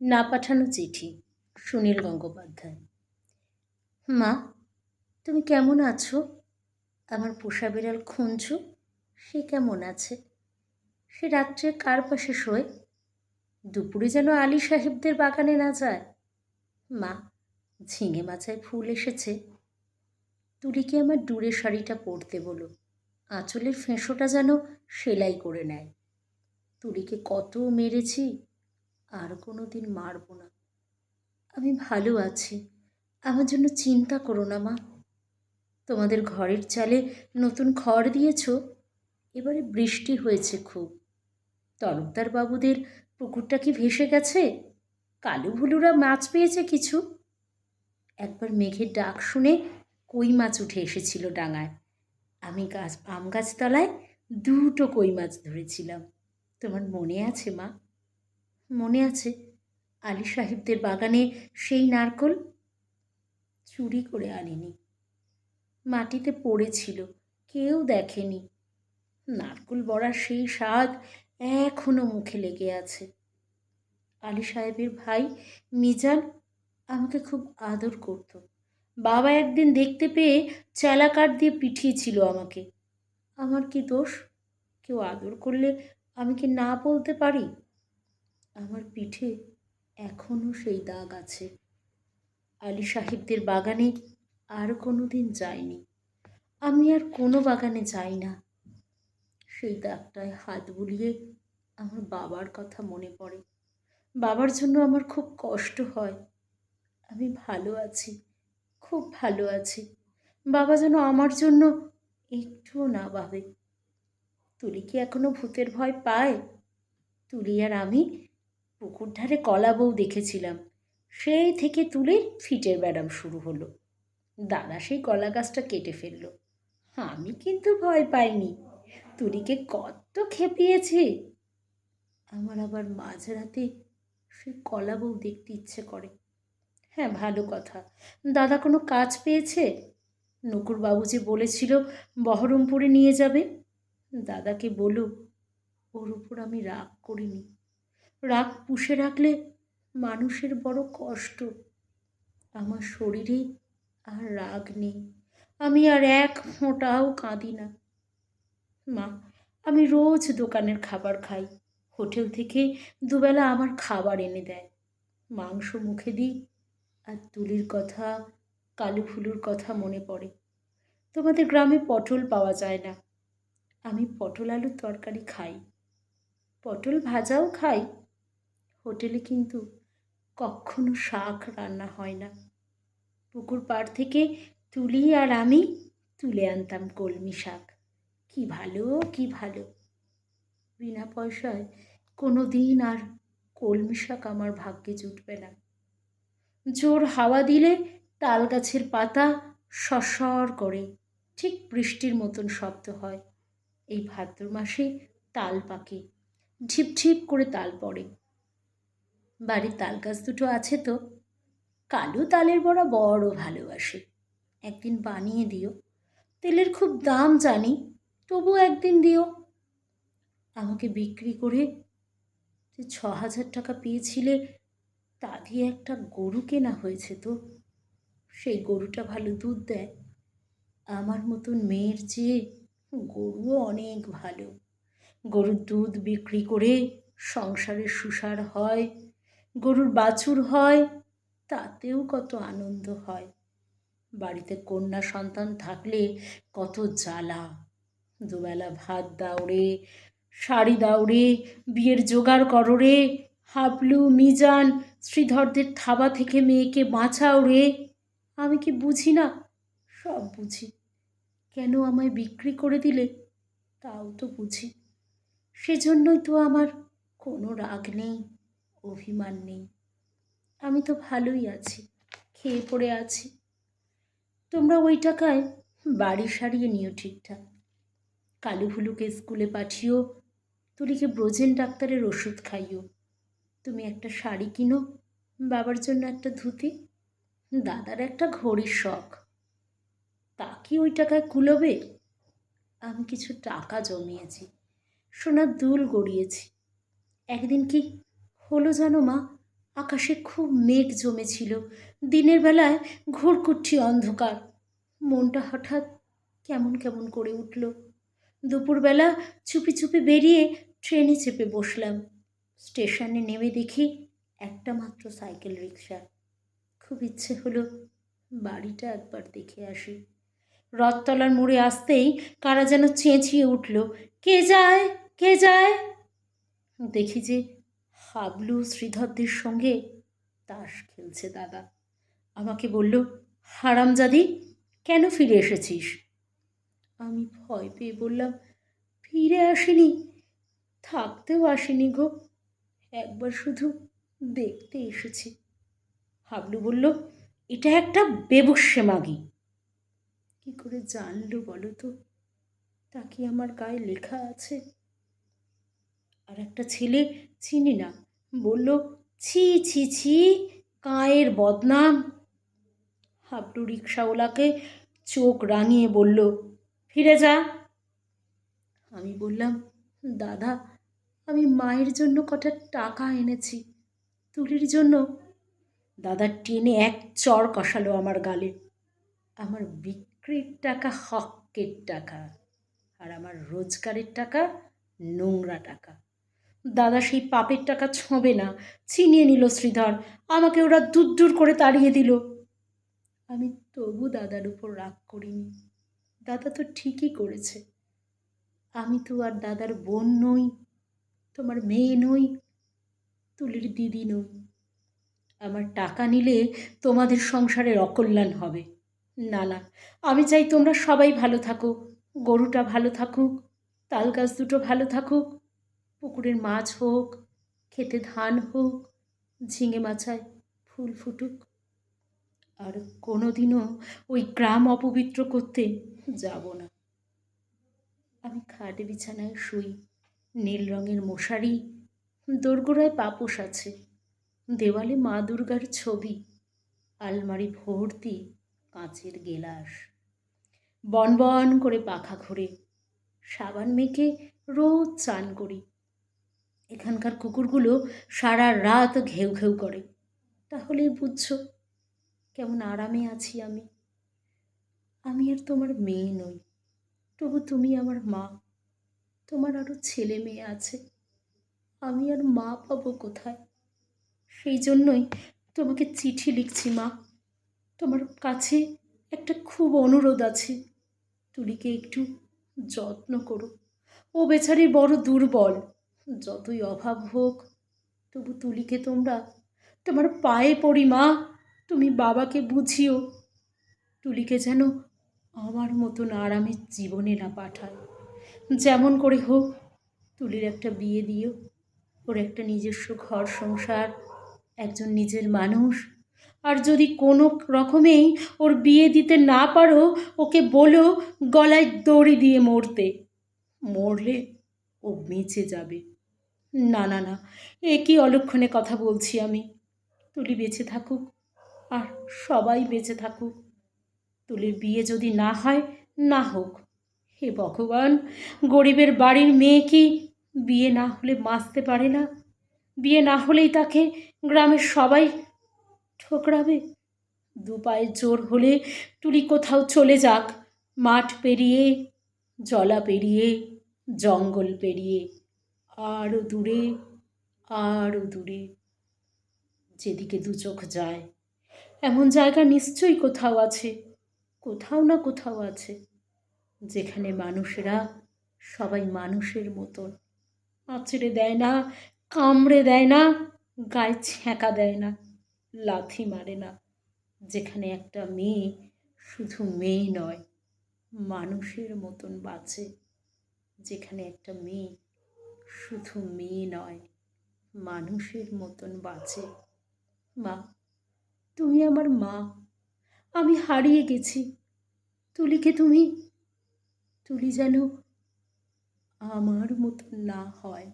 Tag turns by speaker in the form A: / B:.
A: না পাঠানো চিঠি। সুনীল গঙ্গোপাধ্যায়। মা, তুমি কেমন আছো? আমার পোষা বিড়াল খুঞ্চু, সে কেমন আছে? সে রাত্রে কার পাশে শোয়? দুপুরে যেন আলী সাহেবদের বাগানে না যায়। মা, ঝিঙে মাচায় ফুল এসেছে। তুলিকে আমার দূরে শাড়িটা পরতে বলো, আঁচলের ফেঁসোটা যেন সেলাই করে নেয়। তুলিকে কত মেরেছি, আর কোনো দিন মারব না। আমি ভালো আছি, আমার জন্য চিন্তা করো না মা। তোমাদের ঘরের চালে নতুন খড় দিয়েছ, এবারে বৃষ্টি হয়েছে খুব। তরফদার বাবুদের পুকুরটা কি ভেসে গেছে? কালু ভুলুরা মাছ পেয়েছে কিছু? একবার মেঘের ডাক শুনে কই মাছ উঠে এসেছিল ডাঙায়। আমি আম গাছতলায় দুটো কই মাছ ধরেছিলাম। তোমার মনে আছে মা? মনে আছে আলী সাহেবদের বাগানে সেই নারকোল? চুরি করে আনিনি, মাটিতে পড়েছিল, কেউ দেখেনি। নারকোল বড়ার সেই স্বাদ এখনো মুখে লেগে আছে। আলী সাহেবের ভাই মিজান আমাকে খুব আদর করত। বাবা একদিন দেখতে পেয়ে চেলা কাঠ দিয়ে পিঠিয়েছিল আমাকে। আমার কি দোষ? কেউ আদর করলে আমি কি না বলতে পারি? আমার পিঠে এখনো সেই দাগ আছে। আলী সাহেবদের বাগানে আর কোনো দিন যাইনি। আমি আর কোনো বাগানে যাই না। সেই দাগটায় হাত বুলিয়ে আমার বাবার কথা মনে পড়ে। বাবার জন্য আমার খুব কষ্ট হয়। আমি ভালো আছি, খুব ভালো আছি। বাবা যেন আমার জন্য একটুও না ভাবে। তুলি কি এখনো ভূতের ভয় পায়? তুলি আর আমি পুকুর ধারে কলা বউ দেখেছিলাম। সেই থেকে তুলির ফিটের ব্যারাম শুরু হলো। দাদা সেই কলা গাছটা কেটে ফেলল। আমি কিন্তু ভয় পাইনি। তুলিকে কত খেপিয়েছে। আমার আবার মাঝরাতে সে কলা বউ দেখতে ইচ্ছে করে। হ্যাঁ, ভালো কথা, দাদা কোনো কাজ পেয়েছে? নকুরবাবু যে বলেছিল বহরমপুরে নিয়ে যাবে। দাদাকে বলো, ওর উপর আমি রাগ করিনি। রাগ পুষে রাখলে মানুষের বড় কষ্ট। আমার শরীরে আর রাগ নেই। আমি আর এক ফোঁটাও কাঁদি না। মা, আমি রোজ দোকানের খাবার খাই। হোটেল থেকে দুবেলা আমার খাবার এনে দেয়। মাংস মুখে দিই আর তুলির কথা, কালু ফুলুর কথা মনে পড়ে। তোমাদের গ্রামে পটল পাওয়া যায় না। আমি পটল আলুর তরকারি খাই, পটল ভাজাও খাই। হোটেলে কিন্তু কখনো শাক রান্না হয় না। পুকুর পাড় থেকে তুলি আর আমি তুলে আনতাম কলমি শাক। কি ভালো, কি ভালো! বিনা পয়সায় কোনো দিন আর কলমি শাক আমার ভাগ্যে জুটবে না। জোর হাওয়া দিলে তাল গাছের পাতা সরসর করে ঠিক বৃষ্টির মতন শব্দ হয়। এই ভাদ্র মাসে তাল পাকে, ঝিপঝিপ করে তাল পড়ে। বাড়ির তাল গাছ দুটো আছে তো। কালু তালের বড়া বড় ভালোবাসে। একদিন বানিয়ে দিও। তেলের খুব দাম জানি, তবু একদিন দিও। আমাকে বিক্রি করে যে 6,000 টাকা পেয়েছিলে, তা দিয়ে একটা গরু কেনা হয়েছে তো। সেই গরুটা ভালো দুধ দেয়। আমার মতন মেয়ের চেয়ে গরুও অনেক ভালো। গরুর দুধ বিক্রি করে সংসারের সুসার হয়। গরুর বাছুর হয়, তাতেও কত আনন্দ হয়। বাড়িতে কন্যা সন্তান থাকলে কত জ্বালা। দুবেলা ভাত দাও রে, শাড়ি দাও রে, বিয়ের জোগাড় করো রে, হাবলু মিজান শ্রীধরদের থাবা থেকে মেয়েকে বাঁচাও রে। আমি কি বুঝি না? সব বুঝি। কেন আমায় বিক্রি করে দিলে তাও তো বুঝি। সেজন্যই তো আমার কোনো রাগ নেই, অভিমান নেই। আমি তো ভালোই আছি, খেয়ে পড়ে আছি। তোমরা ওই টাকায় বাড়ি সারিয়ে নিও ঠিকঠাক। কালু ভুলুকে স্কুলে পাঠিও, তুলিকে ব্রোজেন ডাক্তারের ওষুধ খাইও। তুমি একটা শাড়ি কিনো, বাবার জন্য একটা ধুতি। দাদার একটা ঘড়ির শখ, তা কি ওই টাকায় কুলোবে? আমি কিছু টাকা জমিয়েছি, সোনার দুল গড়িয়েছি। একদিন কি হলো জানো মা, আকাশে খুব মেঘ জমেছিল। দিনের বেলায় ঘুরকুট্টি অন্ধকার। মনটা হঠাৎ কেমন কেমন করে উঠল। দুপুরবেলা চুপি চুপি বেরিয়ে ট্রেনে চেপে বসলাম। স্টেশনে নেমে দেখি একটা মাত্র সাইকেল রিক্সা। খুব ইচ্ছে হলো বাড়িটা একবার দেখে আসি। রথতলার মোড়ে আসতেই কারা যেন চেঁচিয়ে উঠল, কে যায়, কে যায়? দেখি যে হাবলু শ্রীধরদের সঙ্গে তাস খেলছে দাদা। আমাকে বলল, হারামজাদি, কেন ফিরে এসেছিস? আমি ভয় পেয়ে বললাম, ফিরে আসিনি, থাকতেও আসিনি গো, একবার শুধু দেখতে এসেছি। হাবলু বলল, এটা একটা বেবুশ্যে মাগি। কি করে জানলো বলো তো? তা কি আমার গায়ে লেখা আছে? আর একটা ছেলে চিনি না বলল, ছি ছি ছি, গায়ের বদনাম। হাবলু রিক্সাওয়ালাকে চোখ রাঙিয়ে বলল, ফিরে যা। আমি বললাম, দাদা, আমি মায়ের জন্য কটা টাকা এনেছি, তুলির জন্য। দাদা টেনে এক চড় কষালো আমার গালে। আমার বিক্রির টাকা হকের টাকা, আর আমার রোজগারের টাকা নোংরা টাকা। দাদা সেই পাপের টাকা ছোঁবে না, ছিনিয়ে নিল শ্রীধর। আমাকে ওরা দূর দূর করে তাড়িয়ে দিল। আমি তবু দাদার উপর রাগ করিনি। দাদা তো ঠিকই করেছে। আমি তো আর দাদার বোন নই, তোমার মেয়ে নই, তুলির দিদি নই। আমার টাকা নিলে তোমাদের সংসারের অকল্যাণ হবে। না না, আমি চাই তোমরা সবাই ভালো থাকো। গরুটা ভালো থাকুক, তাল গাছ দুটো ভালো থাকুক, পুকুরের মাছ হোক, খেতে ধান হোক, ঝিঙে মাচায় ফুল ফুটুক। আর কোনোদিনও ওই গ্রাম অপবিত্র করতে যাব না। আমি খাট বিছানায় শুই। নীল রঙের মশারি, দোরগোড়ায় পাপোশ আছে, দেওয়ালে মা দুর্গার ছবি, আলমারি ভর্তি কাঁচের গেলাস। বনবন করে পাখা ঘোরে, সাবান মেখে রোজ চান করি। এখানকার কুকুরগুলো সারা রাত ঘেউ ঘেউ করে। তাহলেই বুঝছো কেমন আরামে আছি আমি। আমি আর তোমার মেয়ে নই, তবু তুমি আমার মা। তোমার আরও ছেলে মেয়ে আছে, আমি আর মা পাবো কোথায়? সেই জন্যই তোমাকে চিঠি লিখছি মা। তোমার কাছে একটা খুব অনুরোধ আছে, তুলিকে একটু যত্ন করো। ও বেচারি বড় দুর্বল। যতই অভাব হোক, তবু তুলিকে তোমার পায়ে পড়ি মা। তুমি বাবাকে বুঝিও, তুলিকে যেন আমার মতন আরামের জীবনে না পাঠায়। যেমন করে হোক তুলির একটা বিয়ে দিও, ওর একটা নিজস্ব ঘর সংসার, একজন নিজের মানুষ। আর যদি কোনো রকমেই ওর বিয়ে দিতে না পারো, ওকে বলো গলায় দড়ি দিয়ে মরতে। মরলে ও বেঁচে যাবে। না না না, এ কি অলক্ষণে কথা বলছি আমি? তুলি বেঁচে থাকুক, আর সবাই বেঁচে থাকুক। তুলির বিয়ে যদি না হয়, না হোক। হে ভগবান, গরিবের বাড়ির মেয়ে কি বিয়ে না হলে বাঁচতে পারে না? বিয়ে না হলেই তাকে গ্রামের সবাই ঠোকরাবে। দু পায়ে জোর হলে তুলি কোথাও চলে যাক, মাঠ পেরিয়ে, জলা পেরিয়ে, জঙ্গল পেরিয়ে, আরও দূরে, আরও দূরে, যেদিকে দু চোখ যায়। এমন জায়গা নিশ্চয়ই কোথাও আছে, কোথাও না কোথাও আছে, যেখানে মানুষেরা সবাই মানুষের মতন, আঁচড়ে দেয় না, কামড়ে দেয় না, গায়ে ছ্যাঁকা দেয় না, লাথি মারে না। যেখানে একটা মেয়ে শুধু মেয়ে নয়, মানুষের মতন বাঁচে। যেখানে একটা মেয়ে শুধু মেয়ে নয়, মানুষের মতন বাঁচে। মা, তুমি আমার মা। আমি হারিয়ে গেছি। তুলিকে তুলি যেন আমার মতন না হয়।